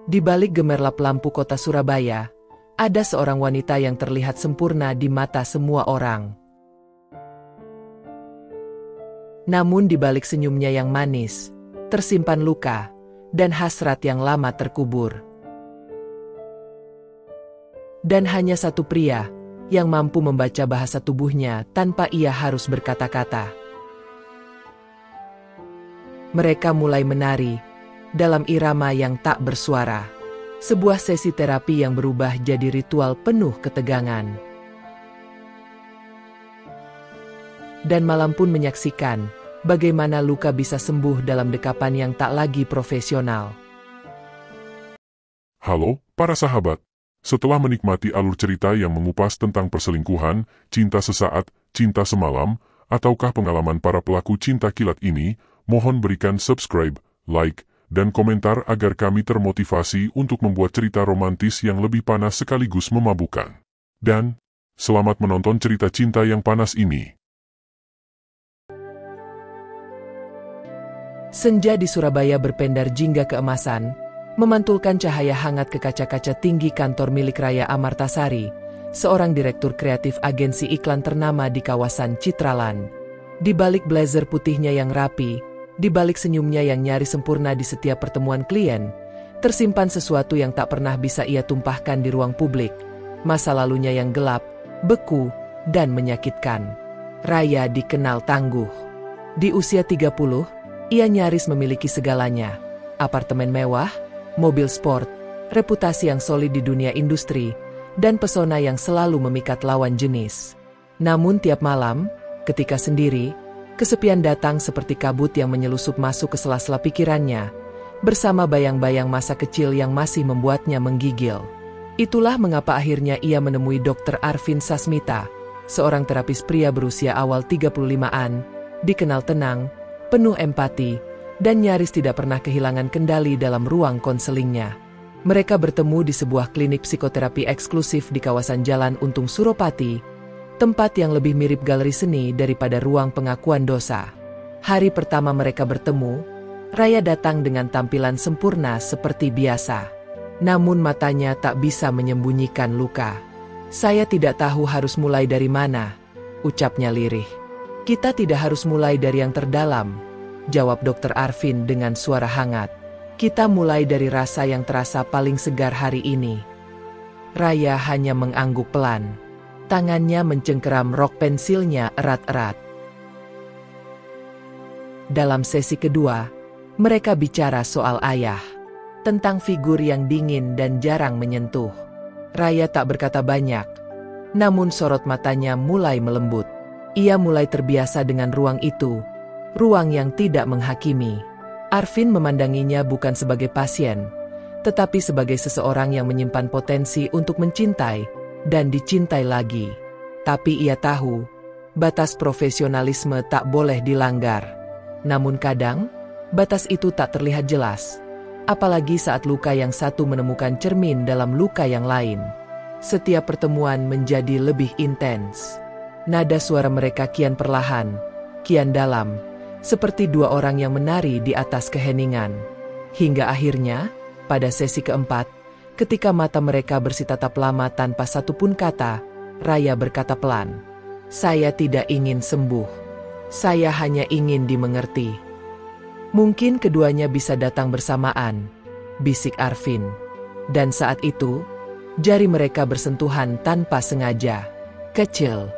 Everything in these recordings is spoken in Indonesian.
Di balik gemerlap lampu kota Surabaya, ada seorang wanita yang terlihat sempurna di mata semua orang. Namun di balik senyumnya yang manis, tersimpan luka dan hasrat yang lama terkubur. Dan hanya satu pria yang mampu membaca bahasa tubuhnya tanpa ia harus berkata-kata. Mereka mulai menari dalam irama yang tak bersuara. Sebuah sesi terapi yang berubah jadi ritual penuh ketegangan. Dan malam pun menyaksikan bagaimana luka bisa sembuh dalam dekapan yang tak lagi profesional. Halo, para sahabat. Setelah menikmati alur cerita yang mengupas tentang perselingkuhan, cinta sesaat, cinta semalam, ataukah pengalaman para pelaku cinta kilat ini, mohon berikan subscribe, like, dan komentar agar kami termotivasi untuk membuat cerita romantis yang lebih panas sekaligus memabukkan. Dan, selamat menonton cerita cinta yang panas ini. Senja di Surabaya berpendar jingga keemasan, memantulkan cahaya hangat ke kaca-kaca tinggi kantor milik Raya Amartasari, seorang direktur kreatif agensi iklan ternama di kawasan Citraland. Di balik blazer putihnya yang rapi, di balik senyumnya yang nyaris sempurna di setiap pertemuan klien, tersimpan sesuatu yang tak pernah bisa ia tumpahkan di ruang publik. Masa lalunya yang gelap, beku, dan menyakitkan. Raya dikenal tangguh. Di usia 30, ia nyaris memiliki segalanya. Apartemen mewah, mobil sport, reputasi yang solid di dunia industri, dan pesona yang selalu memikat lawan jenis. Namun tiap malam, ketika sendiri, kesepian datang seperti kabut yang menyelusup masuk ke sela-sela pikirannya, bersama bayang-bayang masa kecil yang masih membuatnya menggigil. Itulah mengapa akhirnya ia menemui Dr. Arvin Sasmita, seorang terapis pria berusia awal 35-an, dikenal tenang, penuh empati, dan nyaris tidak pernah kehilangan kendali dalam ruang konselingnya. Mereka bertemu di sebuah klinik psikoterapi eksklusif di kawasan Jalan Untung Suropati, tempat yang lebih mirip galeri seni daripada ruang pengakuan dosa. Hari pertama mereka bertemu, Raya datang dengan tampilan sempurna seperti biasa. Namun matanya tak bisa menyembunyikan luka. "Saya tidak tahu harus mulai dari mana," ucapnya lirih. "Kita tidak harus mulai dari yang terdalam," jawab Dr. Arvin dengan suara hangat. "Kita mulai dari rasa yang terasa paling segar hari ini." Raya hanya mengangguk pelan. Tangannya mencengkeram rok pensilnya erat-erat. Dalam sesi kedua, mereka bicara soal ayah. Tentang figur yang dingin dan jarang menyentuh. Raya tak berkata banyak. Namun sorot matanya mulai melembut. Ia mulai terbiasa dengan ruang itu. Ruang yang tidak menghakimi. Arvin memandanginya bukan sebagai pasien, tetapi sebagai seseorang yang menyimpan potensi untuk mencintai dan dicintai lagi. Tapi ia tahu, batas profesionalisme tak boleh dilanggar. Namun kadang, batas itu tak terlihat jelas, apalagi saat luka yang satu menemukan cermin dalam luka yang lain. Setiap pertemuan menjadi lebih intens. Nada suara mereka kian perlahan, kian dalam, seperti dua orang yang menari di atas keheningan. Hingga akhirnya, pada sesi keempat, ketika mata mereka bersitatap lama tanpa satupun kata, Raya berkata pelan, "Saya tidak ingin sembuh. Saya hanya ingin dimengerti." "Mungkin keduanya bisa datang bersamaan," bisik Arvin. Dan saat itu, jari mereka bersentuhan tanpa sengaja. Kecil,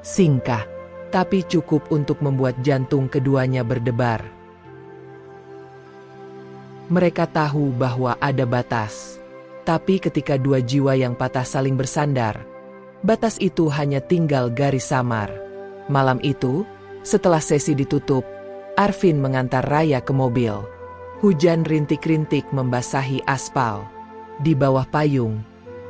singkat, tapi cukup untuk membuat jantung keduanya berdebar. Mereka tahu bahwa ada batas. Tapi ketika dua jiwa yang patah saling bersandar, batas itu hanya tinggal garis samar. Malam itu, setelah sesi ditutup, Arvin mengantar Raya ke mobil. Hujan rintik-rintik membasahi aspal. Di bawah payung,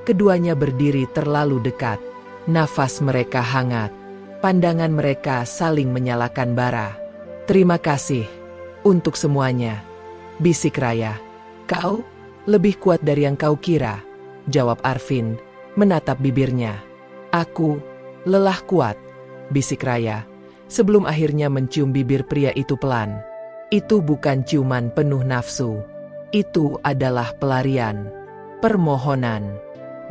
keduanya berdiri terlalu dekat. Nafas mereka hangat. Pandangan mereka saling menyalakan bara. "Terima kasih untuk semuanya," bisik Raya. "Kau lebih kuat dari yang kau kira," jawab Arvin, menatap bibirnya. "Aku lelah kuat," bisik Raya, sebelum akhirnya mencium bibir pria itu pelan. Itu bukan ciuman penuh nafsu. Itu adalah pelarian, permohonan,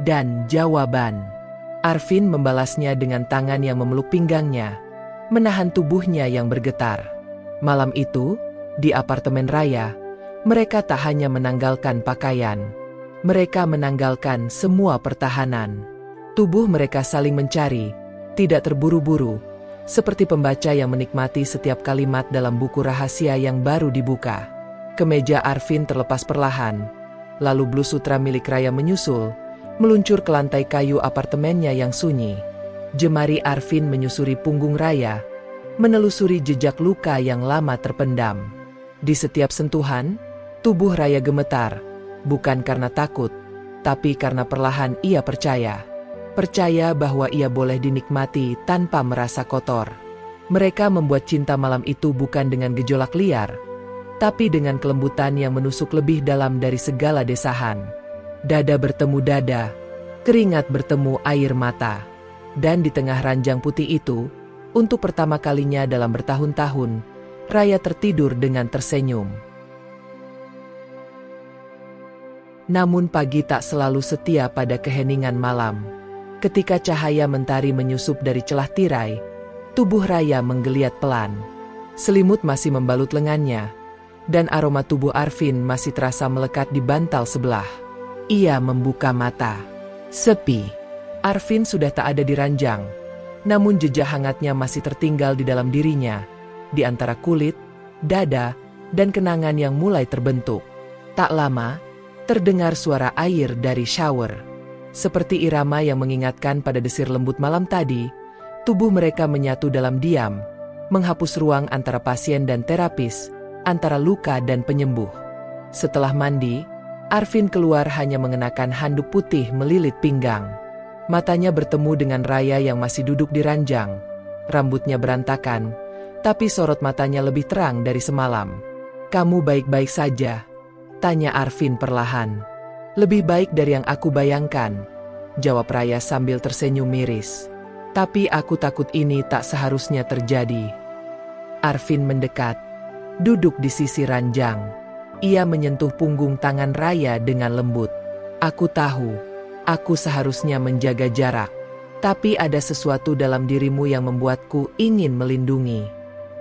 dan jawaban. Arvin membalasnya dengan tangan yang memeluk pinggangnya, menahan tubuhnya yang bergetar. Malam itu, di apartemen Raya, mereka tak hanya menanggalkan pakaian. Mereka menanggalkan semua pertahanan. Tubuh mereka saling mencari, tidak terburu-buru, seperti pembaca yang menikmati setiap kalimat dalam buku rahasia yang baru dibuka. Kemeja Arvin terlepas perlahan, lalu blus sutra milik Raya menyusul, meluncur ke lantai kayu apartemennya yang sunyi. Jemari Arvin menyusuri punggung Raya, menelusuri jejak luka yang lama terpendam. Di setiap sentuhan, tubuh Raya gemetar, bukan karena takut, tapi karena perlahan ia percaya. Percaya bahwa ia boleh dinikmati tanpa merasa kotor. Mereka membuat cinta malam itu bukan dengan gejolak liar, tapi dengan kelembutan yang menusuk lebih dalam dari segala desahan. Dada bertemu dada, keringat bertemu air mata. Dan di tengah ranjang putih itu, untuk pertama kalinya dalam bertahun-tahun, Raya tertidur dengan tersenyum. Namun pagi tak selalu setia pada keheningan malam. Ketika cahaya mentari menyusup dari celah tirai, tubuh Raya menggeliat pelan. Selimut masih membalut lengannya, dan aroma tubuh Arvin masih terasa melekat di bantal sebelah. Ia membuka mata. Sepi. Arvin sudah tak ada di ranjang, namun jejak hangatnya masih tertinggal di dalam dirinya, di antara kulit, dada, dan kenangan yang mulai terbentuk. Tak lama, terdengar suara air dari shower. Seperti irama yang mengingatkan pada desir lembut malam tadi, tubuh mereka menyatu dalam diam, menghapus ruang antara pasien dan terapis, antara luka dan penyembuh. Setelah mandi, Arvin keluar hanya mengenakan handuk putih melilit pinggang. Matanya bertemu dengan Raya yang masih duduk di ranjang. Rambutnya berantakan, tapi sorot matanya lebih terang dari semalam. "Kamu baik-baik saja?" tanya Arvin perlahan. "Lebih baik dari yang aku bayangkan," jawab Raya sambil tersenyum miris. "Tapi aku takut ini tak seharusnya terjadi." Arvin mendekat, duduk di sisi ranjang. Ia menyentuh punggung tangan Raya dengan lembut. "Aku tahu, aku seharusnya menjaga jarak. Tapi ada sesuatu dalam dirimu yang membuatku ingin melindungi.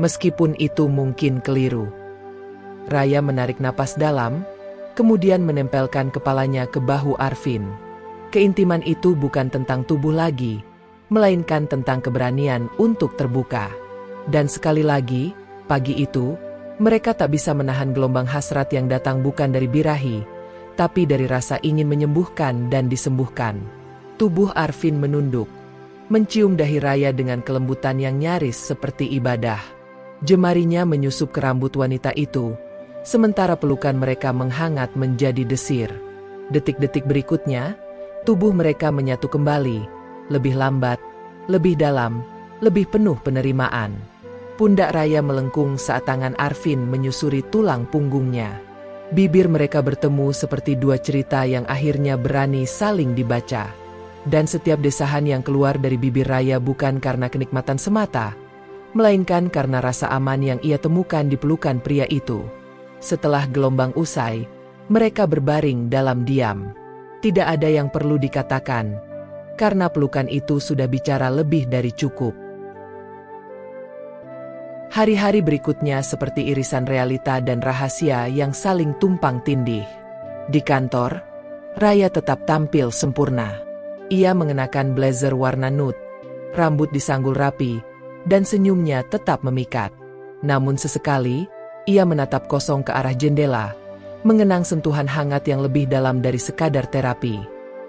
Meskipun itu mungkin keliru." Raya menarik napas dalam, kemudian menempelkan kepalanya ke bahu Arvin. Keintiman itu bukan tentang tubuh lagi, melainkan tentang keberanian untuk terbuka. Dan sekali lagi, pagi itu, mereka tak bisa menahan gelombang hasrat yang datang bukan dari birahi, tapi dari rasa ingin menyembuhkan dan disembuhkan. Tubuh Arvin menunduk, mencium dahi Raya dengan kelembutan yang nyaris seperti ibadah. Jemarinya menyusup ke rambut wanita itu, sementara pelukan mereka menghangat menjadi desir. Detik-detik berikutnya, tubuh mereka menyatu kembali, lebih lambat, lebih dalam, lebih penuh penerimaan. Pundak Raya melengkung saat tangan Arvin menyusuri tulang punggungnya. Bibir mereka bertemu seperti dua cerita yang akhirnya berani saling dibaca. Dan setiap desahan yang keluar dari bibir Raya bukan karena kenikmatan semata, melainkan karena rasa aman yang ia temukan di pelukan pria itu. Setelah gelombang usai, mereka berbaring dalam diam. Tidak ada yang perlu dikatakan, karena pelukan itu sudah bicara lebih dari cukup. Hari-hari berikutnya seperti irisan realita dan rahasia yang saling tumpang tindih. Di kantor, Raya tetap tampil sempurna. Ia mengenakan blazer warna nude, rambut disanggul rapi, dan senyumnya tetap memikat. Namun sesekali, ia menatap kosong ke arah jendela, mengenang sentuhan hangat yang lebih dalam dari sekadar terapi.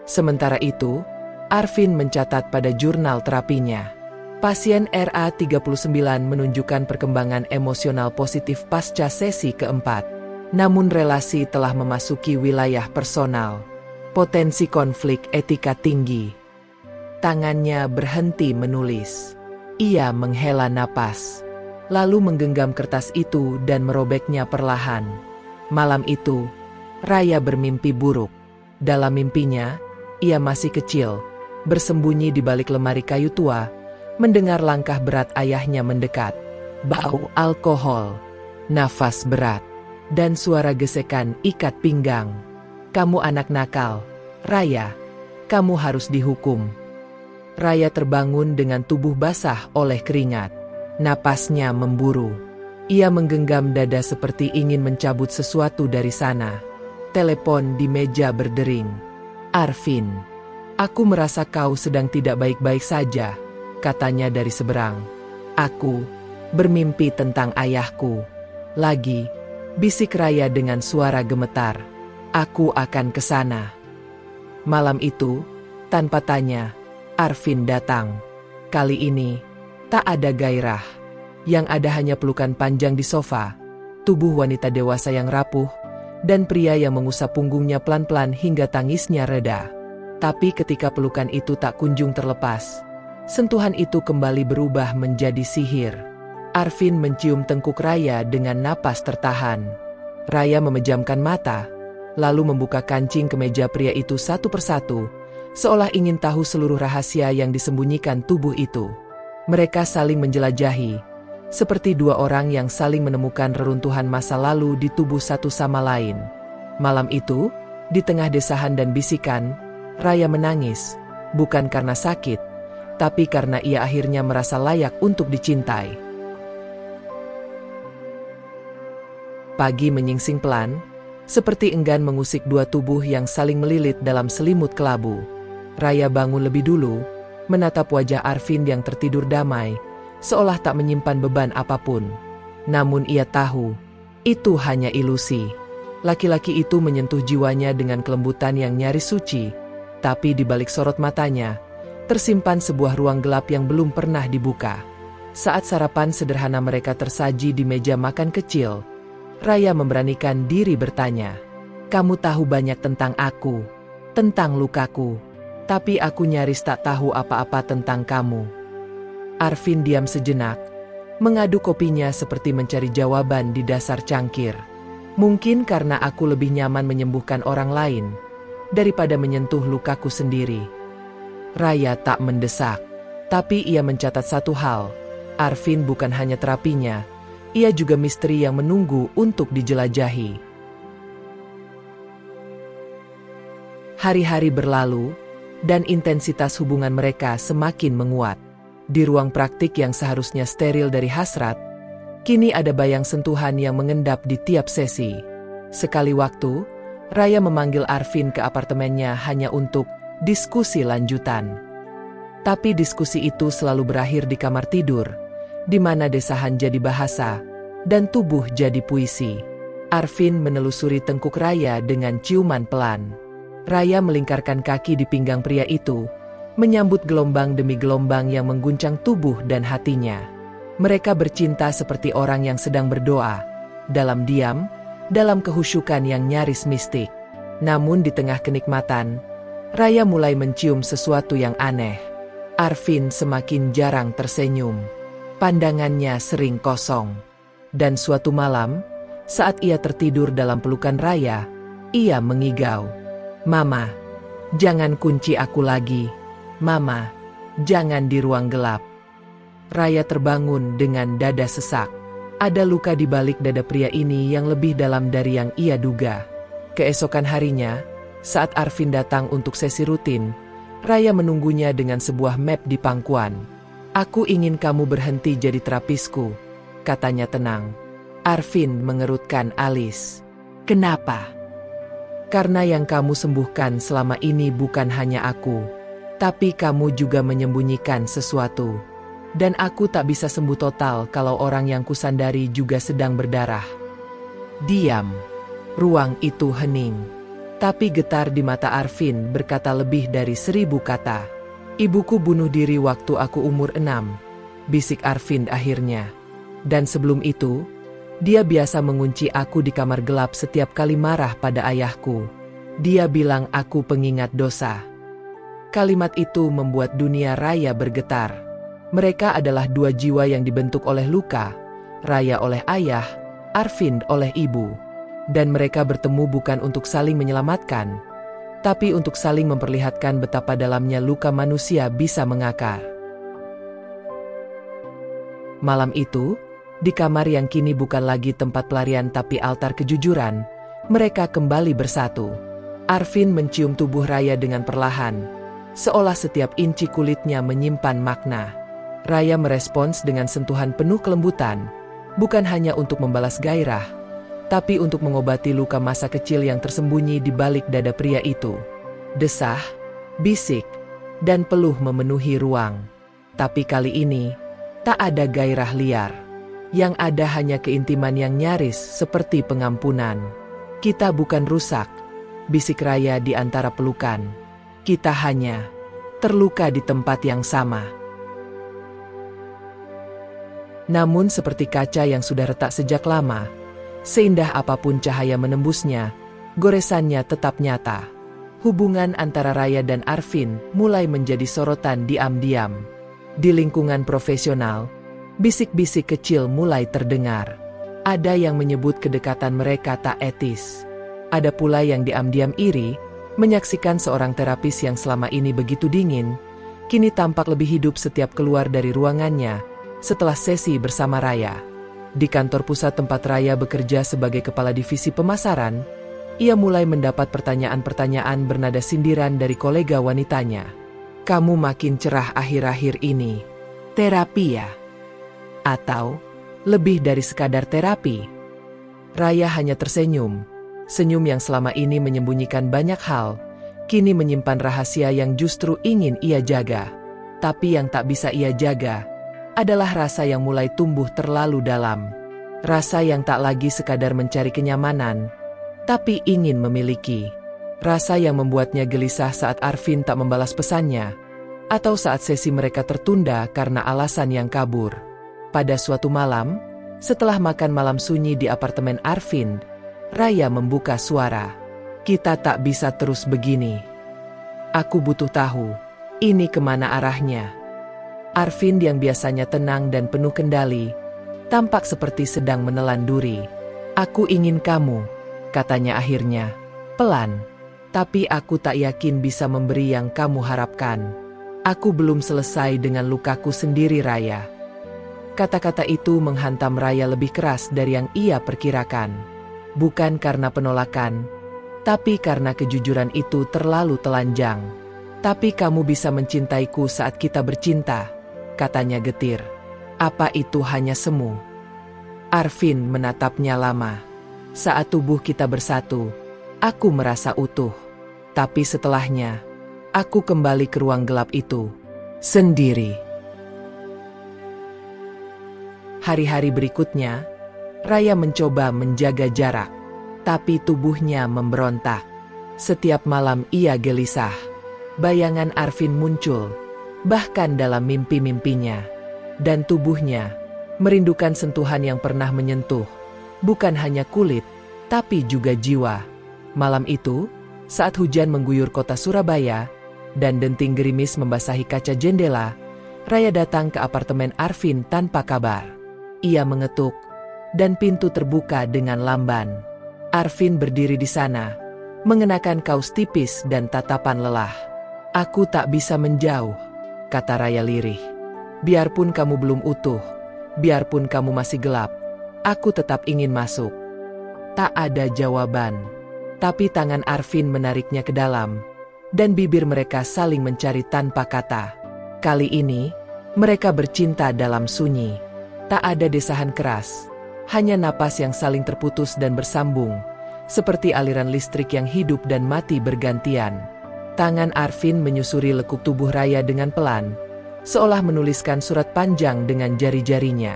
Sementara itu, Arvin mencatat pada jurnal terapinya. Pasien RA39 menunjukkan perkembangan emosional positif pasca sesi keempat. Namun relasi telah memasuki wilayah personal. Potensi konflik etika tinggi. Tangannya berhenti menulis. Ia menghela napas, lalu menggenggam kertas itu dan merobeknya perlahan. Malam itu, Raya bermimpi buruk. Dalam mimpinya, ia masih kecil, bersembunyi di balik lemari kayu tua, mendengar langkah berat ayahnya mendekat. Bau alkohol, nafas berat, dan suara gesekan ikat pinggang. "Kamu anak nakal, Raya. Kamu harus dihukum." Raya terbangun dengan tubuh basah oleh keringat. Napasnya memburu. Ia menggenggam dada seperti ingin mencabut sesuatu dari sana. Telepon di meja berdering. "Arvin, aku merasa kau sedang tidak baik-baik saja," katanya dari seberang. "Aku bermimpi tentang ayahku lagi," bisik Raya dengan suara gemetar. "Aku akan ke sana." Malam itu, tanpa tanya, Arvin datang. Kali ini, tak ada gairah. Yang ada hanya pelukan panjang di sofa, tubuh wanita dewasa yang rapuh, dan pria yang mengusap punggungnya pelan-pelan hingga tangisnya reda. Tapi ketika pelukan itu tak kunjung terlepas, sentuhan itu kembali berubah menjadi sihir. Arvin mencium tengkuk Raya dengan napas tertahan. Raya memejamkan mata, lalu membuka kancing kemeja pria itu satu persatu, seolah ingin tahu seluruh rahasia yang disembunyikan tubuh itu. Mereka saling menjelajahi, seperti dua orang yang saling menemukan reruntuhan masa lalu di tubuh satu sama lain. Malam itu, di tengah desahan dan bisikan, Raya menangis, bukan karena sakit, tapi karena ia akhirnya merasa layak untuk dicintai. Pagi menyingsing pelan, seperti enggan mengusik dua tubuh yang saling melilit dalam selimut kelabu. Raya bangun lebih dulu, menatap wajah Arvin yang tertidur damai, seolah tak menyimpan beban apapun. Namun ia tahu, itu hanya ilusi. Laki-laki itu menyentuh jiwanya dengan kelembutan yang nyaris suci, tapi di balik sorot matanya, tersimpan sebuah ruang gelap yang belum pernah dibuka. Saat sarapan sederhana mereka tersaji di meja makan kecil, Raya memberanikan diri bertanya, "Kamu tahu banyak tentang aku, tentang lukaku, tapi aku nyaris tak tahu apa-apa tentang kamu." Arvin diam sejenak, mengaduk kopinya seperti mencari jawaban di dasar cangkir. "Mungkin karena aku lebih nyaman menyembuhkan orang lain, daripada menyentuh lukaku sendiri." Raya tak mendesak, tapi ia mencatat satu hal, Arvin bukan hanya terapinya, ia juga misteri yang menunggu untuk dijelajahi. Hari-hari berlalu, dan intensitas hubungan mereka semakin menguat. Di ruang praktik yang seharusnya steril dari hasrat, kini ada bayang sentuhan yang mengendap di tiap sesi. Sekali waktu, Raya memanggil Arvin ke apartemennya hanya untuk diskusi lanjutan. Tapi diskusi itu selalu berakhir di kamar tidur, di mana desahan jadi bahasa, dan tubuh jadi puisi. Arvin menelusuri tengkuk Raya dengan ciuman pelan. Raya melingkarkan kaki di pinggang pria itu, menyambut gelombang demi gelombang yang mengguncang tubuh dan hatinya. Mereka bercinta seperti orang yang sedang berdoa, dalam diam, dalam kehusyukan yang nyaris mistik. Namun di tengah kenikmatan, Raya mulai mencium sesuatu yang aneh. Arvin semakin jarang tersenyum. Pandangannya sering kosong. Dan suatu malam, saat ia tertidur dalam pelukan Raya, ia mengigau, "Mama, jangan kunci aku lagi. Mama, jangan di ruang gelap." Raya terbangun dengan dada sesak. Ada luka di balik dada pria ini yang lebih dalam dari yang ia duga. Keesokan harinya, saat Arvin datang untuk sesi rutin, Raya menunggunya dengan sebuah map di pangkuan. "Aku ingin kamu berhenti jadi terapisku," katanya tenang. Arvin mengerutkan alis. "Kenapa?" "Karena yang kamu sembuhkan selama ini bukan hanya aku, tapi kamu juga menyembunyikan sesuatu. Dan aku tak bisa sembuh total kalau orang yang kusandari juga sedang berdarah." Diam. Ruang itu hening. Tapi getar di mata Arvin berkata lebih dari 1000 kata. "Ibuku bunuh diri waktu aku umur 6, bisik Arvin akhirnya. Dan sebelum itu, dia biasa mengunci aku di kamar gelap setiap kali marah pada ayahku. Dia bilang aku pengingat dosa." Kalimat itu membuat dunia Raya bergetar. Mereka adalah dua jiwa yang dibentuk oleh luka, Raya oleh ayah, Arvin oleh ibu. Dan mereka bertemu bukan untuk saling menyelamatkan, tapi untuk saling memperlihatkan betapa dalamnya luka manusia bisa mengakar. Malam itu, Di kamar yang kini bukan lagi tempat pelarian tapi altar kejujuran, mereka kembali bersatu. Arvin mencium tubuh Raya dengan perlahan, seolah setiap inci kulitnya menyimpan makna. Raya merespons dengan sentuhan penuh kelembutan, bukan hanya untuk membalas gairah, tapi untuk mengobati luka masa kecil yang tersembunyi di balik dada pria itu. Desah, bisik, dan peluh memenuhi ruang. Tapi kali ini, tak ada gairah liar. Yang ada hanya keintiman yang nyaris seperti pengampunan. Kita bukan rusak, bisik Raya di antara pelukan. Kita hanya terluka di tempat yang sama. Namun seperti kaca yang sudah retak sejak lama, seindah apapun cahaya menembusnya, goresannya tetap nyata. Hubungan antara Raya dan Arvin mulai menjadi sorotan diam-diam. Di lingkungan profesional, bisik-bisik kecil mulai terdengar. Ada yang menyebut kedekatan mereka tak etis. Ada pula yang diam-diam iri, menyaksikan seorang terapis yang selama ini begitu dingin, kini tampak lebih hidup setiap keluar dari ruangannya setelah sesi bersama Raya. Di kantor pusat tempat Raya bekerja sebagai kepala divisi pemasaran, ia mulai mendapat pertanyaan-pertanyaan bernada sindiran dari kolega wanitanya. Kamu makin cerah akhir-akhir ini. Terapi ya? Atau lebih dari sekadar terapi? Raya hanya tersenyum. Senyum yang selama ini menyembunyikan banyak hal, kini menyimpan rahasia yang justru ingin ia jaga. Tapi yang tak bisa ia jaga adalah rasa yang mulai tumbuh terlalu dalam. Rasa yang tak lagi sekadar mencari kenyamanan, tapi ingin memiliki. Rasa yang membuatnya gelisah saat Arvin tak membalas pesannya, atau saat sesi mereka tertunda karena alasan yang kabur. Pada suatu malam, setelah makan malam sunyi di apartemen Arvin, Raya membuka suara. Kita tak bisa terus begini. Aku butuh tahu, ini kemana arahnya? Arvin yang biasanya tenang dan penuh kendali, tampak seperti sedang menelan duri. Aku ingin kamu, katanya akhirnya, pelan. Tapi aku tak yakin bisa memberi yang kamu harapkan. Aku belum selesai dengan lukaku sendiri, Raya. Kata-kata itu menghantam Raya lebih keras dari yang ia perkirakan. Bukan karena penolakan, tapi karena kejujuran itu terlalu telanjang. Tapi kamu bisa mencintaiku saat kita bercinta, katanya getir. Apa itu hanya semu? Arvin menatapnya lama. Saat tubuh kita bersatu, aku merasa utuh. Tapi setelahnya, aku kembali ke ruang gelap itu, sendiri. Hari-hari berikutnya, Raya mencoba menjaga jarak, tapi tubuhnya memberontak. Setiap malam ia gelisah. Bayangan Arvin muncul, bahkan dalam mimpi-mimpinya. Dan tubuhnya merindukan sentuhan yang pernah menyentuh, bukan hanya kulit, tapi juga jiwa. Malam itu, saat hujan mengguyur kota Surabaya, dan denting gerimis membasahi kaca jendela, Raya datang ke apartemen Arvin tanpa kabar. Ia mengetuk, dan pintu terbuka dengan lamban. Arvin berdiri di sana, mengenakan kaos tipis dan tatapan lelah. Aku tak bisa menjauh, kata Raya lirih. Biarpun kamu belum utuh, biarpun kamu masih gelap, aku tetap ingin masuk. Tak ada jawaban, tapi tangan Arvin menariknya ke dalam, dan bibir mereka saling mencari tanpa kata. Kali ini, mereka bercinta dalam sunyi. Tak ada desahan keras, hanya napas yang saling terputus dan bersambung, seperti aliran listrik yang hidup dan mati bergantian. Tangan Arvin menyusuri lekuk tubuh Raya dengan pelan, seolah menuliskan surat panjang dengan jari-jarinya.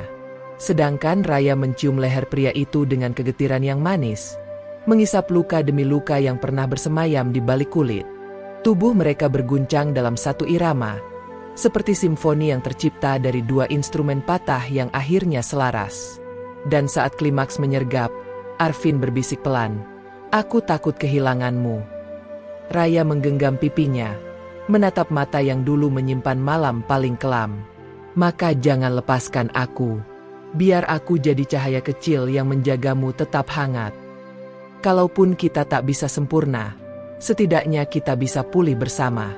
Sedangkan Raya mencium leher pria itu dengan kegetiran yang manis, mengisap luka demi luka yang pernah bersemayam di balik kulit. Tubuh mereka berguncang dalam satu irama, seperti simfoni yang tercipta dari dua instrumen patah yang akhirnya selaras. Dan saat klimaks menyergap, Arvin berbisik pelan, "Aku takut kehilanganmu." Raya menggenggam pipinya, menatap mata yang dulu menyimpan malam paling kelam. "Maka jangan lepaskan aku. Biar aku jadi cahaya kecil yang menjagamu tetap hangat. Kalaupun kita tak bisa sempurna, setidaknya kita bisa pulih bersama."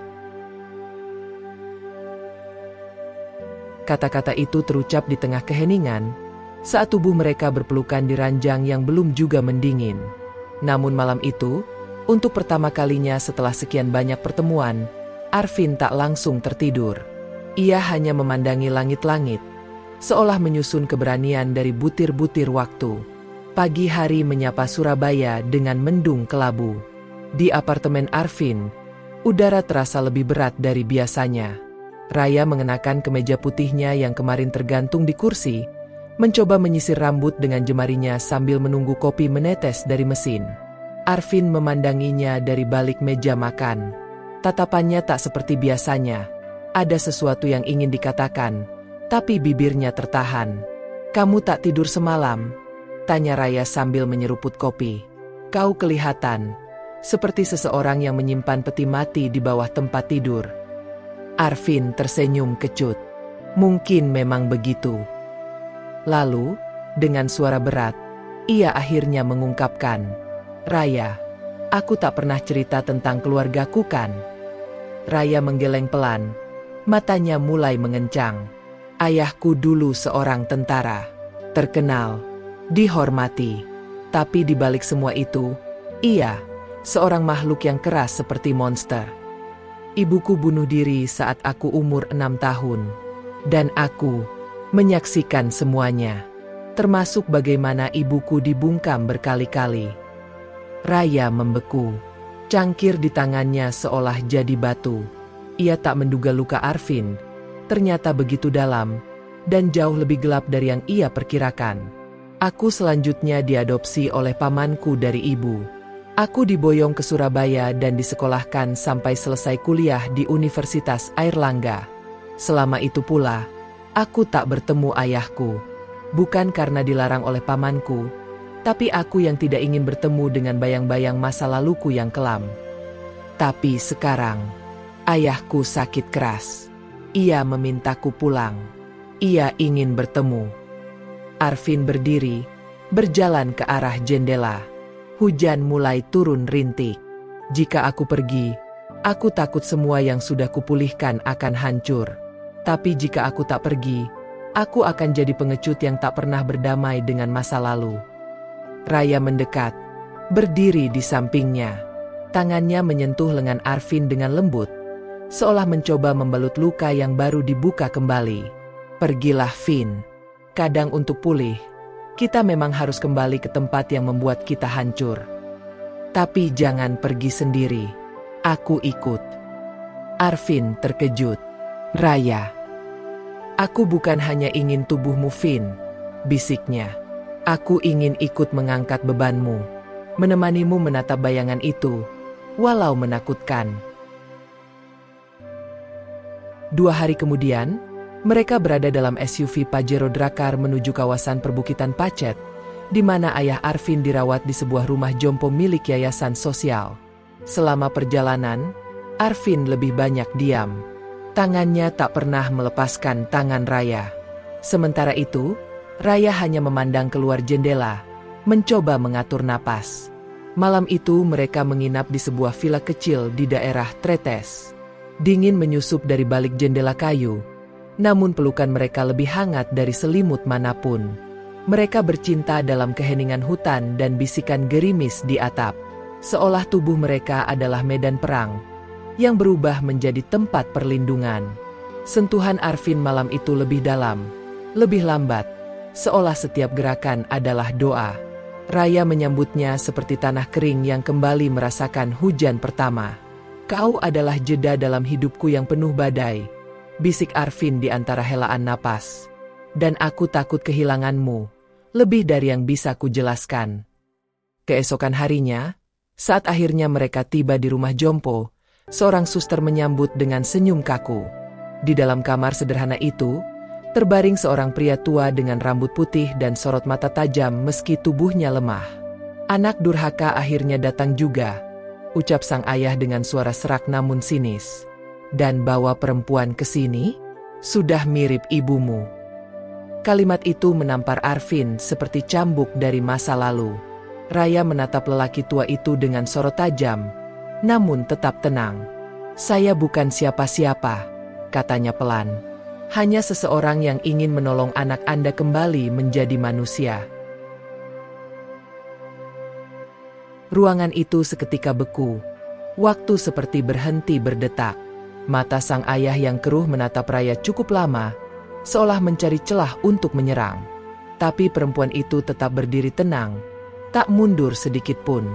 Kata-kata itu terucap di tengah keheningan, saat tubuh mereka berpelukan di ranjang yang belum juga mendingin. Namun malam itu, untuk pertama kalinya setelah sekian banyak pertemuan, Arvin tak langsung tertidur. Ia hanya memandangi langit-langit, seolah menyusun keberanian dari butir-butir waktu. Pagi hari menyapa Surabaya dengan mendung kelabu. Di apartemen Arvin, udara terasa lebih berat dari biasanya. Raya mengenakan kemeja putihnya yang kemarin tergantung di kursi, mencoba menyisir rambut dengan jemarinya sambil menunggu kopi menetes dari mesin. Arvin memandanginya dari balik meja makan. Tatapannya tak seperti biasanya. Ada sesuatu yang ingin dikatakan, tapi bibirnya tertahan. "Kamu tak tidur semalam?" tanya Raya sambil menyeruput kopi. "Kau kelihatan seperti seseorang yang menyimpan peti mati di bawah tempat tidur." Arvin tersenyum kecut. Mungkin memang begitu. Lalu, dengan suara berat, ia akhirnya mengungkapkan, "Raya, aku tak pernah cerita tentang keluargaku kan?" Raya menggeleng pelan, matanya mulai mengencang. "Ayahku dulu seorang tentara, terkenal, dihormati. Tapi di balik semua itu, ia seorang makhluk yang keras seperti monster. Ibuku bunuh diri saat aku umur 6 tahun. Dan aku menyaksikan semuanya, termasuk bagaimana ibuku dibungkam berkali-kali." Raya membeku. Cangkir di tangannya seolah jadi batu. Ia tak menduga luka Arvin ternyata begitu dalam dan jauh lebih gelap dari yang ia perkirakan. "Aku selanjutnya diadopsi oleh pamanku dari ibu. Aku diboyong ke Surabaya dan disekolahkan sampai selesai kuliah di Universitas Airlangga. Selama itu pula, aku tak bertemu ayahku. Bukan karena dilarang oleh pamanku, tapi aku yang tidak ingin bertemu dengan bayang-bayang masa laluku yang kelam. Tapi sekarang, ayahku sakit keras. Ia memintaku pulang. Ia ingin bertemu." Arvin berdiri, berjalan ke arah jendela. Hujan mulai turun rintik. "Jika aku pergi, aku takut semua yang sudah kupulihkan akan hancur. Tapi jika aku tak pergi, aku akan jadi pengecut yang tak pernah berdamai dengan masa lalu." Raya mendekat, berdiri di sampingnya. Tangannya menyentuh lengan Arvin dengan lembut, seolah mencoba membalut luka yang baru dibuka kembali. "Pergilah, Vin. Kadang untuk pulih, kita memang harus kembali ke tempat yang membuat kita hancur. Tapi jangan pergi sendiri. Aku ikut." Arvin terkejut. "Raya, aku bukan hanya ingin tubuhmu, Vin," bisiknya. "Aku ingin ikut mengangkat bebanmu, menemanimu menatap bayangan itu, walau menakutkan." 2 hari kemudian, mereka berada dalam SUV Pajero Drakar menuju kawasan perbukitan Pacet, di mana ayah Arvin dirawat di sebuah rumah jompo milik yayasan sosial. Selama perjalanan, Arvin lebih banyak diam. Tangannya tak pernah melepaskan tangan Raya. Sementara itu, Raya hanya memandang keluar jendela, mencoba mengatur napas. Malam itu mereka menginap di sebuah villa kecil di daerah Tretes. Dingin menyusup dari balik jendela kayu, namun pelukan mereka lebih hangat dari selimut manapun. Mereka bercinta dalam keheningan hutan dan bisikan gerimis di atap, seolah tubuh mereka adalah medan perang yang berubah menjadi tempat perlindungan. Sentuhan Arvin malam itu lebih dalam, lebih lambat, seolah setiap gerakan adalah doa. Raya menyambutnya seperti tanah kering yang kembali merasakan hujan pertama. "Kau adalah jeda dalam hidupku yang penuh badai," bisik Arvin di antara helaan napas. "Dan aku takut kehilanganmu, lebih dari yang bisa kujelaskan." Keesokan harinya, saat akhirnya mereka tiba di rumah jompo, seorang suster menyambut dengan senyum kaku. Di dalam kamar sederhana itu, terbaring seorang pria tua dengan rambut putih dan sorot mata tajam meski tubuhnya lemah. "Anak durhaka akhirnya datang juga," ucap sang ayah dengan suara serak namun sinis. "Dan bawa perempuan ke sini? Sudah mirip ibumu." Kalimat itu menampar Arvin seperti cambuk dari masa lalu. Raya menatap lelaki tua itu dengan sorot tajam, namun tetap tenang. "Saya bukan siapa-siapa," katanya pelan. Hanya seseorang yang ingin menolong anak Anda kembali menjadi manusia. Ruangan itu seketika beku. Waktu seperti berhenti berdetak. Mata sang ayah yang keruh menatap Raya cukup lama, seolah mencari celah untuk menyerang. Tapi perempuan itu tetap berdiri tenang, tak mundur sedikit pun.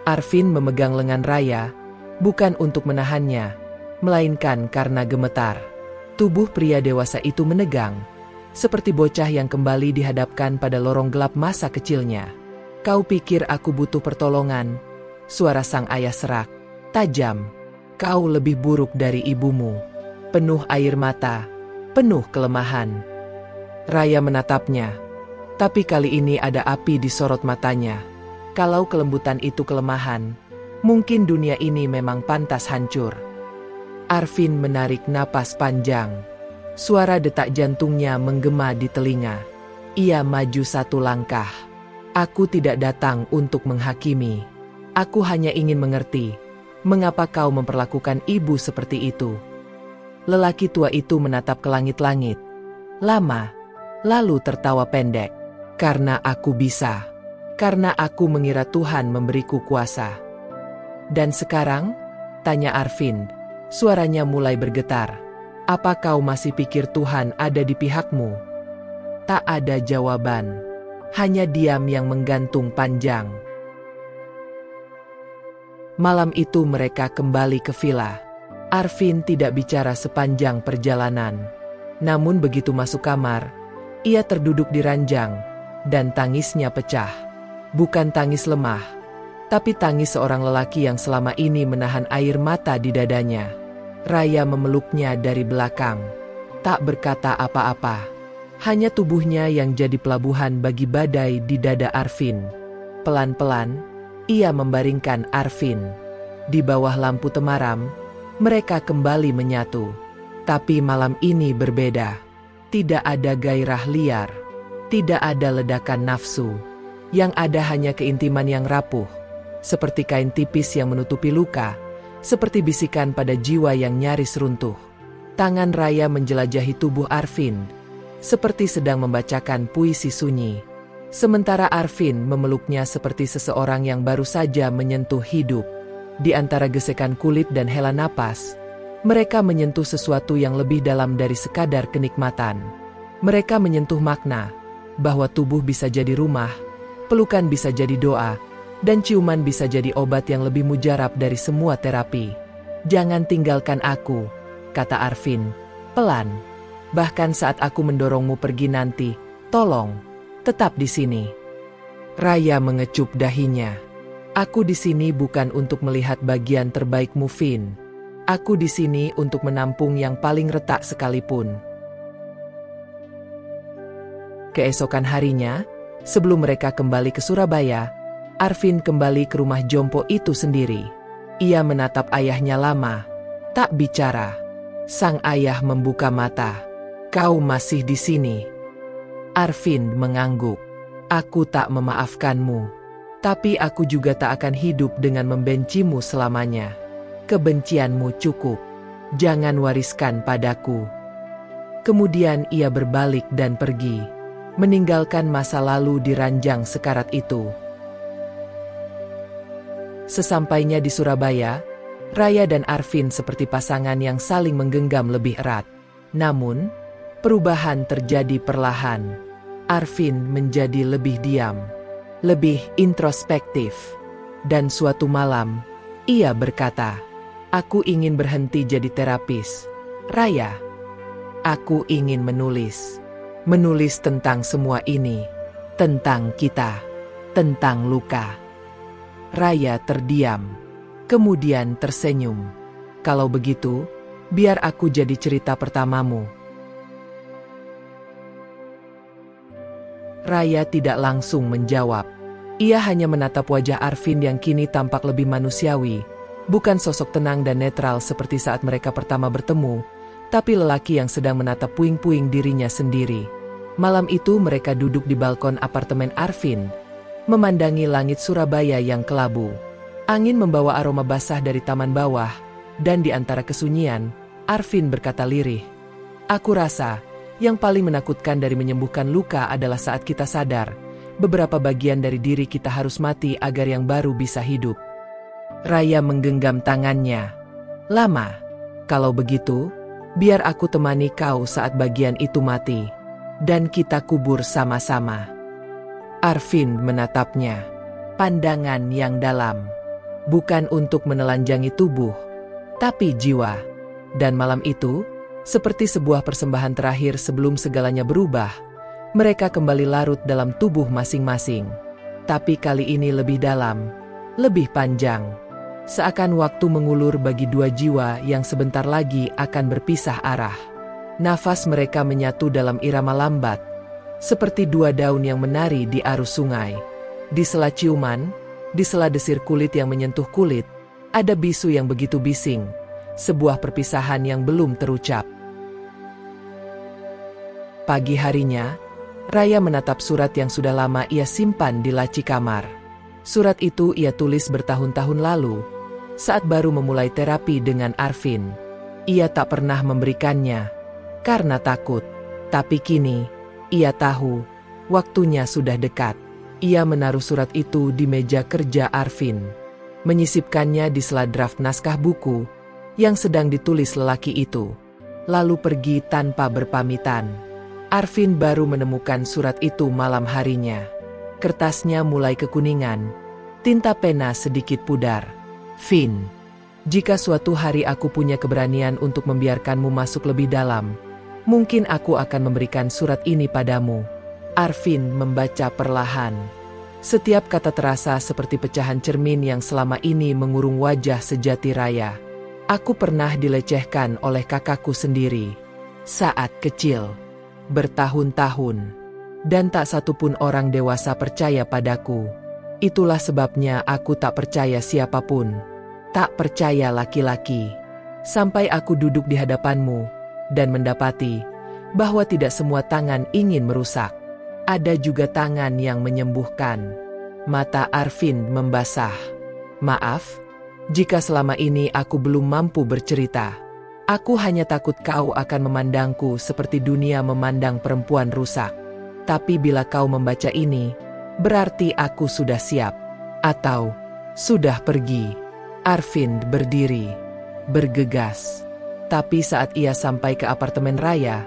Arvin memegang lengan Raya, bukan untuk menahannya, melainkan karena gemetar. Tubuh pria dewasa itu menegang, seperti bocah yang kembali dihadapkan pada lorong gelap masa kecilnya. "Kau pikir aku butuh pertolongan?" Suara sang ayah serak, tajam. "Kau lebih buruk dari ibumu." Penuh air mata, penuh kelemahan. Raya menatapnya, tapi kali ini ada api di sorot matanya. Kalau kelembutan itu kelemahan, mungkin dunia ini memang pantas hancur. Arvin menarik napas panjang. Suara detak jantungnya menggema di telinga. Ia maju satu langkah. "Aku tidak datang untuk menghakimi. Aku hanya ingin mengerti, mengapa kau memperlakukan ibu seperti itu." Lelaki tua itu menatap ke langit-langit lama, lalu tertawa pendek. "Karena aku bisa. Karena aku mengira Tuhan memberiku kuasa." "Dan sekarang?" tanya Arvin. Suaranya mulai bergetar. "Apa kau masih pikir Tuhan ada di pihakmu?" Tak ada jawaban. Hanya diam yang menggantung panjang. Malam itu mereka kembali ke villa. Arvin tidak bicara sepanjang perjalanan. Namun begitu masuk kamar, ia terduduk di ranjang, dan tangisnya pecah. Bukan tangis lemah, tapi tangis seorang lelaki yang selama ini menahan air mata di dadanya. Raya memeluknya dari belakang, tak berkata apa-apa. Hanya tubuhnya yang jadi pelabuhan bagi badai di dada Arvin. Pelan-pelan, ia membaringkan Arvin. Di bawah lampu temaram, mereka kembali menyatu. Tapi malam ini berbeda. Tidak ada gairah liar, tidak ada ledakan nafsu. Yang ada hanya keintiman yang rapuh, seperti kain tipis yang menutupi luka, seperti bisikan pada jiwa yang nyaris runtuh. Tangan Raya menjelajahi tubuh Arvin, seperti sedang membacakan puisi sunyi. Sementara Arvin memeluknya seperti seseorang yang baru saja menyentuh hidup. Di antara gesekan kulit dan hela napas, mereka menyentuh sesuatu yang lebih dalam dari sekadar kenikmatan. Mereka menyentuh makna, bahwa tubuh bisa jadi rumah, pelukan bisa jadi doa, dan ciuman bisa jadi obat yang lebih mujarab dari semua terapi. "Jangan tinggalkan aku," kata Arvin, pelan. "Bahkan saat aku mendorongmu pergi nanti, tolong, tetap di sini." Raya mengecup dahinya. "Aku di sini bukan untuk melihat bagian terbaikmu, Vin. Aku di sini untuk menampung yang paling retak sekalipun." Keesokan harinya, sebelum mereka kembali ke Surabaya, Arvin kembali ke rumah jompo itu sendiri. Ia menatap ayahnya lama, tak bicara. Sang ayah membuka mata. "Kau masih di sini?" Arvin mengangguk. "Aku tak memaafkanmu, tapi aku juga tak akan hidup dengan membencimu selamanya. Kebencianmu cukup. Jangan wariskan padaku." Kemudian ia berbalik dan pergi, meninggalkan masa lalu di ranjang sekarat itu. Sesampainya di Surabaya, Raya dan Arvin seperti pasangan yang saling menggenggam lebih erat. Namun, perubahan terjadi perlahan. Arvin menjadi lebih diam, lebih introspektif. Dan suatu malam, ia berkata, "Aku ingin berhenti jadi terapis, Raya. Aku ingin menulis. Menulis tentang semua ini. Tentang kita. Tentang luka." Raya terdiam, kemudian tersenyum. "Kalau begitu, biar aku jadi cerita pertamamu." Raya tidak langsung menjawab. Ia hanya menatap wajah Arvin yang kini tampak lebih manusiawi, bukan sosok tenang dan netral seperti saat mereka pertama bertemu, tapi lelaki yang sedang menatap puing-puing dirinya sendiri. Malam itu mereka duduk di balkon apartemen Arvin, memandangi langit Surabaya yang kelabu. Angin membawa aroma basah dari taman bawah, dan di antara kesunyian, Arvin berkata lirih, Aku rasa, yang paling menakutkan dari menyembuhkan luka adalah saat kita sadar, beberapa bagian dari diri kita harus mati agar yang baru bisa hidup. Raya menggenggam tangannya. Lama. Kalau begitu, biar aku temani kau saat bagian itu mati. Dan kita kubur sama-sama. Arvin menatapnya. Pandangan yang dalam. Bukan untuk menelanjangi tubuh, tapi jiwa. Dan malam itu, seperti sebuah persembahan terakhir sebelum segalanya berubah, mereka kembali larut dalam tubuh masing-masing. Tapi kali ini lebih dalam, lebih panjang. Seakan waktu mengulur bagi dua jiwa yang sebentar lagi akan berpisah arah. Nafas mereka menyatu dalam irama lambat, seperti dua daun yang menari di arus sungai. Di sela ciuman, di sela desir kulit yang menyentuh kulit, ada bisu yang begitu bising, sebuah perpisahan yang belum terucap. Pagi harinya, Raya menatap surat yang sudah lama ia simpan di laci kamar. Surat itu ia tulis bertahun-tahun lalu, saat baru memulai terapi dengan Arvin. Ia tak pernah memberikannya, karena takut. Tapi kini, ia tahu, waktunya sudah dekat. Ia menaruh surat itu di meja kerja Arvin, menyisipkannya di sela draft naskah buku yang sedang ditulis lelaki itu, lalu pergi tanpa berpamitan. Arvin baru menemukan surat itu malam harinya. Kertasnya mulai kekuningan, tinta pena sedikit pudar. Vin, jika suatu hari aku punya keberanian untuk membiarkanmu masuk lebih dalam, mungkin aku akan memberikan surat ini padamu. Arvin membaca perlahan. Setiap kata terasa seperti pecahan cermin yang selama ini mengurung wajah sejati Raya. Aku pernah dilecehkan oleh kakakku sendiri. Saat kecil. Bertahun-tahun. Dan tak satupun orang dewasa percaya padaku. Itulah sebabnya aku tak percaya siapapun. Tak percaya laki-laki. Sampai aku duduk di hadapanmu dan mendapati bahwa tidak semua tangan ingin merusak. Ada juga tangan yang menyembuhkan. Mata Arvin membasah. Maaf, jika selama ini aku belum mampu bercerita. Aku hanya takut kau akan memandangku seperti dunia memandang perempuan rusak. Tapi bila kau membaca ini, berarti aku sudah siap. Atau, sudah pergi. Arvin berdiri, bergegas. Tapi saat ia sampai ke apartemen Raya,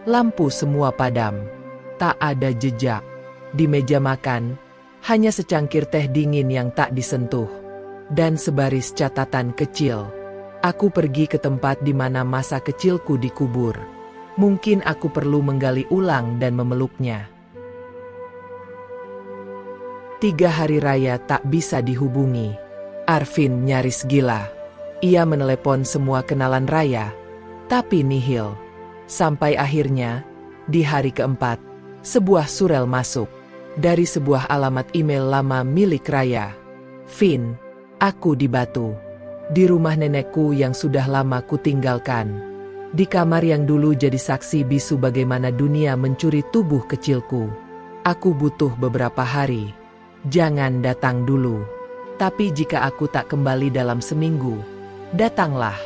lampu semua padam. Tak ada jejak. Di meja makan, hanya secangkir teh dingin yang tak disentuh. Dan sebaris catatan kecil. Aku pergi ke tempat di mana masa kecilku dikubur. Mungkin aku perlu menggali ulang dan memeluknya. 3 hari Raya tak bisa dihubungi. Arvin nyaris gila. Ia menelepon semua kenalan Raya, tapi nihil. Sampai akhirnya, di hari keempat, sebuah surel masuk dari sebuah alamat email lama milik Raya. Vin, aku di Batu. Di rumah nenekku yang sudah lama kutinggalkan. Di kamar yang dulu jadi saksi bisu bagaimana dunia mencuri tubuh kecilku. Aku butuh beberapa hari. Jangan datang dulu. Tapi jika aku tak kembali dalam seminggu, datanglah.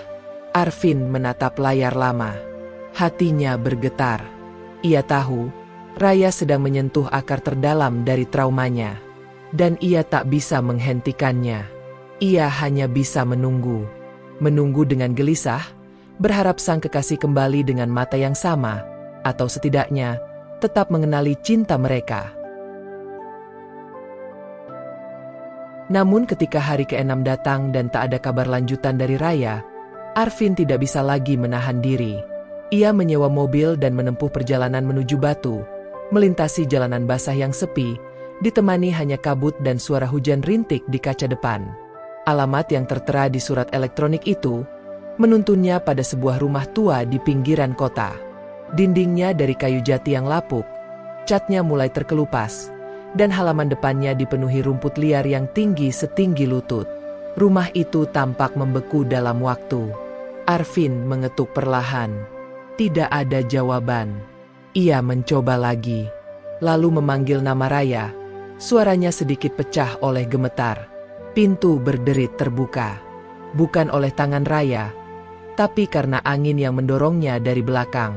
Arvin menatap layar lama. Hatinya bergetar. Ia tahu, Raya sedang menyentuh akar terdalam dari traumanya. Dan ia tak bisa menghentikannya. Ia hanya bisa menunggu. Menunggu dengan gelisah, berharap sang kekasih kembali dengan mata yang sama, atau setidaknya, tetap mengenali cinta mereka. Namun ketika hari ke-6 datang dan tak ada kabar lanjutan dari Raya, Arvin tidak bisa lagi menahan diri. Ia menyewa mobil dan menempuh perjalanan menuju Batu, melintasi jalanan basah yang sepi, ditemani hanya kabut dan suara hujan rintik di kaca depan. Alamat yang tertera di surat elektronik itu menuntunnya pada sebuah rumah tua di pinggiran kota. Dindingnya dari kayu jati yang lapuk, catnya mulai terkelupas, dan halaman depannya dipenuhi rumput liar yang tinggi setinggi lutut. Rumah itu tampak membeku dalam waktu. Arvin mengetuk perlahan. Tidak ada jawaban. Ia mencoba lagi, lalu memanggil nama Raya. Suaranya sedikit pecah oleh gemetar. Pintu berderit terbuka. Bukan oleh tangan Raya, tapi karena angin yang mendorongnya dari belakang.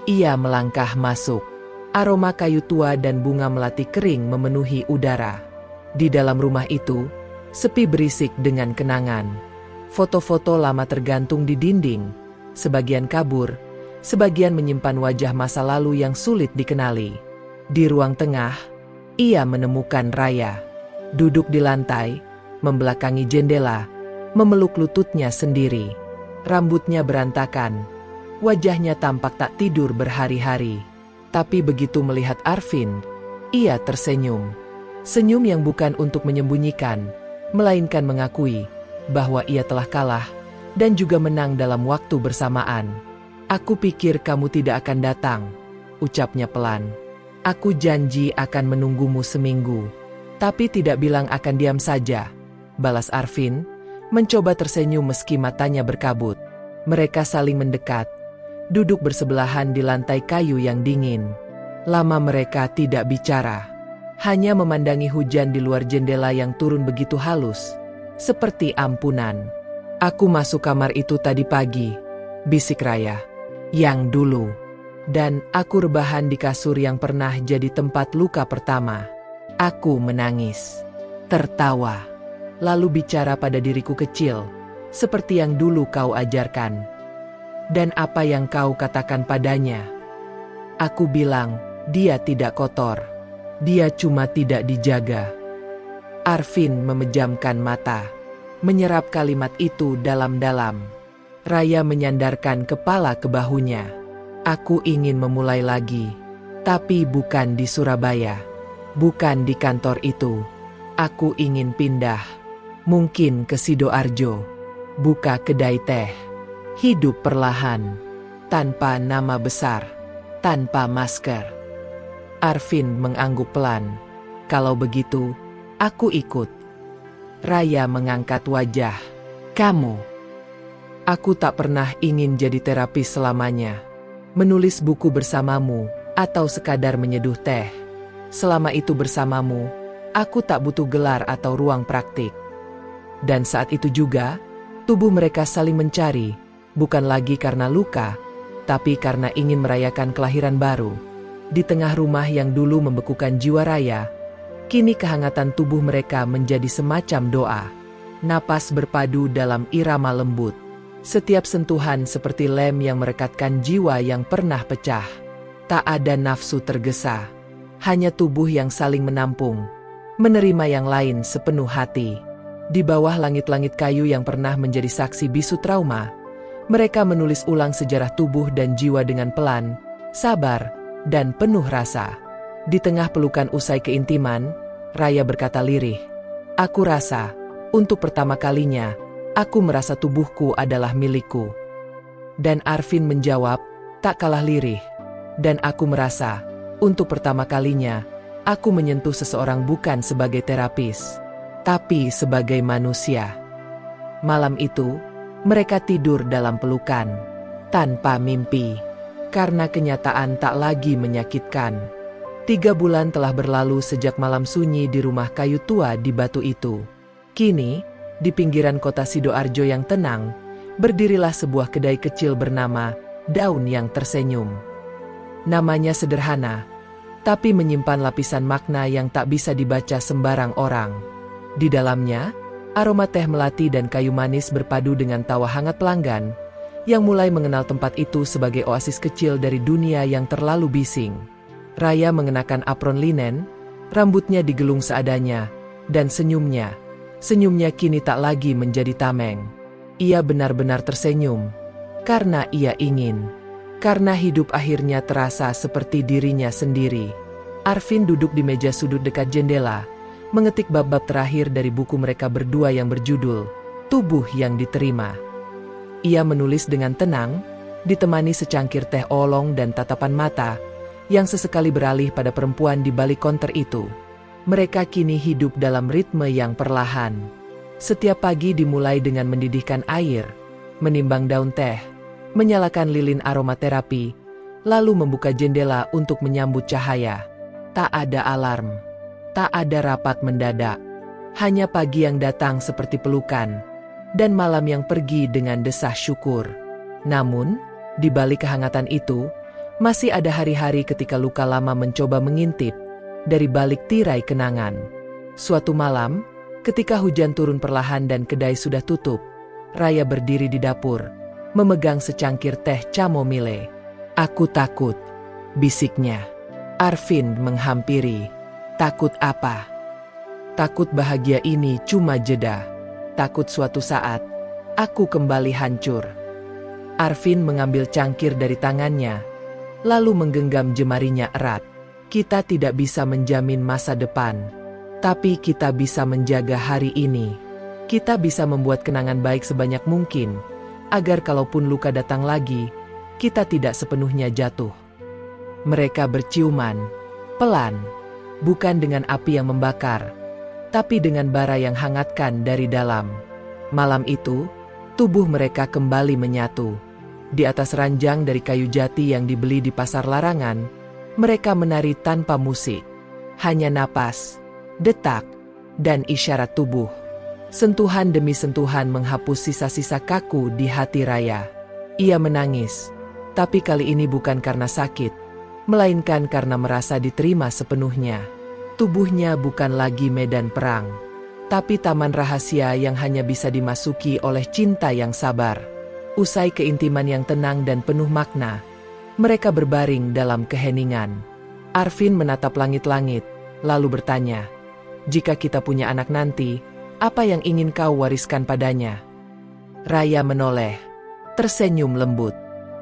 Ia melangkah masuk. Aroma kayu tua dan bunga melati kering memenuhi udara. Di dalam rumah itu, sepi berisik dengan kenangan. Foto-foto lama tergantung di dinding, sebagian kabur, sebagian menyimpan wajah masa lalu yang sulit dikenali. Di ruang tengah, ia menemukan Raya. Duduk di lantai, membelakangi jendela, memeluk lututnya sendiri. Rambutnya berantakan, wajahnya tampak tak tidur berhari-hari. Tapi begitu melihat Arvin, ia tersenyum. Senyum yang bukan untuk menyembunyikan, melainkan mengakui bahwa ia telah kalah dan juga menang dalam waktu bersamaan. "Aku pikir kamu tidak akan datang," ucapnya pelan. "Aku janji akan menunggumu seminggu." "Tapi tidak bilang akan diam saja," balas Arvin, mencoba tersenyum meski matanya berkabut. Mereka saling mendekat, duduk bersebelahan di lantai kayu yang dingin. Lama mereka tidak bicara, hanya memandangi hujan di luar jendela yang turun begitu halus, seperti ampunan. "Aku masuk kamar itu tadi pagi," bisik Raya. "Yang dulu. Dan aku rebahan di kasur yang pernah jadi tempat luka pertama. Aku menangis, tertawa, lalu bicara pada diriku kecil, seperti yang dulu kau ajarkan. Dan apa yang kau katakan padanya? Aku bilang, dia tidak kotor. Dia cuma tidak dijaga." Arvin memejamkan mata, menyerap kalimat itu dalam-dalam. Raya menyandarkan kepala ke bahunya. "Aku ingin memulai lagi, tapi bukan di Surabaya. Bukan di kantor itu. Aku ingin pindah. Mungkin ke Sidoarjo. Buka kedai teh. Hidup perlahan. Tanpa nama besar. Tanpa masker." Arvin mengangguk pelan. "Kalau begitu, aku ikut." Raya mengangkat wajah. "Kamu?" "Aku tak pernah ingin jadi terapis selamanya. Menulis buku bersamamu, atau sekadar menyeduh teh. Selama itu bersamamu, aku tak butuh gelar atau ruang praktik." Dan saat itu juga, tubuh mereka saling mencari, bukan lagi karena luka, tapi karena ingin merayakan kelahiran baru. Di tengah rumah yang dulu membekukan jiwa Raya, kini kehangatan tubuh mereka menjadi semacam doa. Napas berpadu dalam irama lembut. Setiap sentuhan seperti lem yang merekatkan jiwa yang pernah pecah. Tak ada nafsu tergesa, hanya tubuh yang saling menampung, menerima yang lain sepenuh hati. Di bawah langit-langit kayu yang pernah menjadi saksi bisu trauma, mereka menulis ulang sejarah tubuh dan jiwa dengan pelan, sabar, dan penuh rasa. Di tengah pelukan usai keintiman, Raya berkata lirih, "Aku rasa, untuk pertama kalinya, aku merasa tubuhku adalah milikku." Dan Arvin menjawab, tak kalah lirih, "Dan aku merasa, untuk pertama kalinya, aku menyentuh seseorang bukan sebagai terapis, tapi sebagai manusia." Malam itu, mereka tidur dalam pelukan, tanpa mimpi, karena kenyataan tak lagi menyakitkan. 3 bulan telah berlalu sejak malam sunyi di rumah kayu tua di Batu itu. Kini, di pinggiran kota Sidoarjo yang tenang, berdirilah sebuah kedai kecil bernama Daun yang Tersenyum. Namanya sederhana, tapi menyimpan lapisan makna yang tak bisa dibaca sembarang orang. Di dalamnya, aroma teh melati dan kayu manis berpadu dengan tawa hangat pelanggan, yang mulai mengenal tempat itu sebagai oasis kecil dari dunia yang terlalu bising. Raya mengenakan apron linen, rambutnya digelung seadanya, dan senyumnya kini tak lagi menjadi tameng. Ia benar-benar tersenyum, karena ia ingin. Karena hidup akhirnya terasa seperti dirinya sendiri. Arvin duduk di meja sudut dekat jendela, mengetik bab-bab terakhir dari buku mereka berdua yang berjudul Tubuh yang Diterima. Ia menulis dengan tenang, ditemani secangkir teh oolong dan tatapan mata, yang sesekali beralih pada perempuan di balik konter itu. Mereka kini hidup dalam ritme yang perlahan. Setiap pagi dimulai dengan mendidihkan air, menimbang daun teh, menyalakan lilin aromaterapi, lalu membuka jendela untuk menyambut cahaya. Tak ada alarm, tak ada rapat mendadak, hanya pagi yang datang seperti pelukan, dan malam yang pergi dengan desah syukur. Namun, di balik kehangatan itu, Masih ada hari-hari ketika luka lama mencoba mengintip dari balik tirai kenangan. Suatu malam, ketika hujan turun perlahan dan kedai sudah tutup, Raya berdiri di dapur, memegang secangkir teh chamomile. "Aku takut," bisiknya. Arvin menghampiri. "Takut apa?" "Takut bahagia ini cuma jeda. Takut suatu saat aku kembali hancur." Arvin mengambil cangkir dari tangannya, lalu menggenggam jemarinya erat. "Kita tidak bisa menjamin masa depan, tapi kita bisa menjaga hari ini. Kita bisa membuat kenangan baik sebanyak mungkin, agar kalaupun luka datang lagi, kita tidak sepenuhnya jatuh." Mereka berciuman, pelan, bukan dengan api yang membakar, tapi dengan bara yang hangatkan dari dalam. Malam itu, tubuh mereka kembali menyatu. Di atas ranjang dari kayu jati yang dibeli di pasar larangan, mereka menari tanpa musik. Hanya napas, detak, dan isyarat tubuh. Sentuhan demi sentuhan menghapus sisa-sisa kaku di hati Raya. Ia menangis, tapi kali ini bukan karena sakit, melainkan karena merasa diterima sepenuhnya. Tubuhnya bukan lagi medan perang, tapi taman rahasia yang hanya bisa dimasuki oleh cinta yang sabar. Usai keintiman yang tenang dan penuh makna, mereka berbaring dalam keheningan. Arvin menatap langit-langit, lalu bertanya, "Jika kita punya anak nanti, apa yang ingin kau wariskan padanya?" Raya menoleh, tersenyum lembut,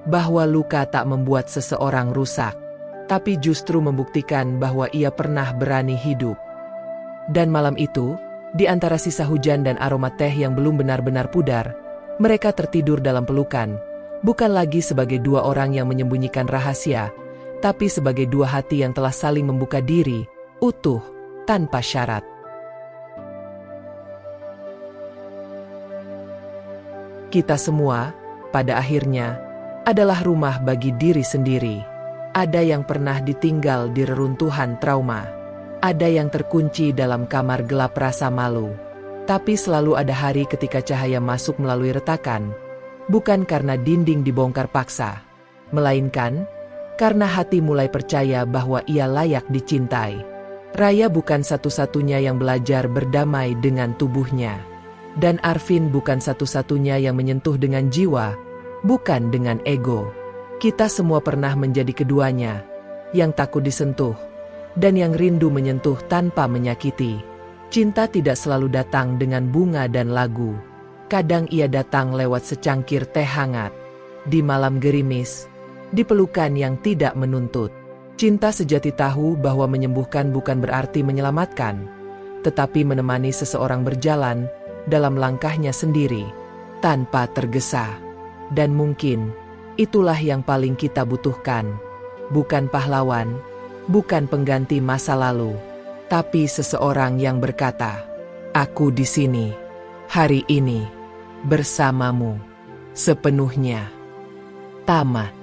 bahwa luka tak membuat seseorang rusak, tapi justru membuktikan bahwa ia pernah berani hidup. Dan malam itu, di antara sisa hujan dan aroma teh yang belum benar-benar pudar, mereka tertidur dalam pelukan, bukan lagi sebagai dua orang yang menyembunyikan rahasia, tapi sebagai dua hati yang telah saling membuka diri, utuh, tanpa syarat. Kita semua, pada akhirnya, adalah rumah bagi diri sendiri. Ada yang pernah ditinggal di reruntuhan trauma. Ada yang terkunci dalam kamar gelap rasa malu. Tapi selalu ada hari ketika cahaya masuk melalui retakan. Bukan karena dinding dibongkar paksa, melainkan karena hati mulai percaya bahwa ia layak dicintai. Raya bukan satu-satunya yang belajar berdamai dengan tubuhnya. Dan Arvin bukan satu-satunya yang menyentuh dengan jiwa, bukan dengan ego. Kita semua pernah menjadi keduanya, yang takut disentuh, dan yang rindu menyentuh tanpa menyakiti. Cinta tidak selalu datang dengan bunga dan lagu. Kadang ia datang lewat secangkir teh hangat, di malam gerimis, di pelukan yang tidak menuntut. Cinta sejati tahu bahwa menyembuhkan bukan berarti menyelamatkan, tetapi menemani seseorang berjalan dalam langkahnya sendiri, tanpa tergesa. Dan mungkin, itulah yang paling kita butuhkan. Bukan pahlawan, bukan pengganti masa lalu, tapi seseorang yang berkata, "Aku di sini, hari ini, bersamamu, sepenuhnya." Tamat.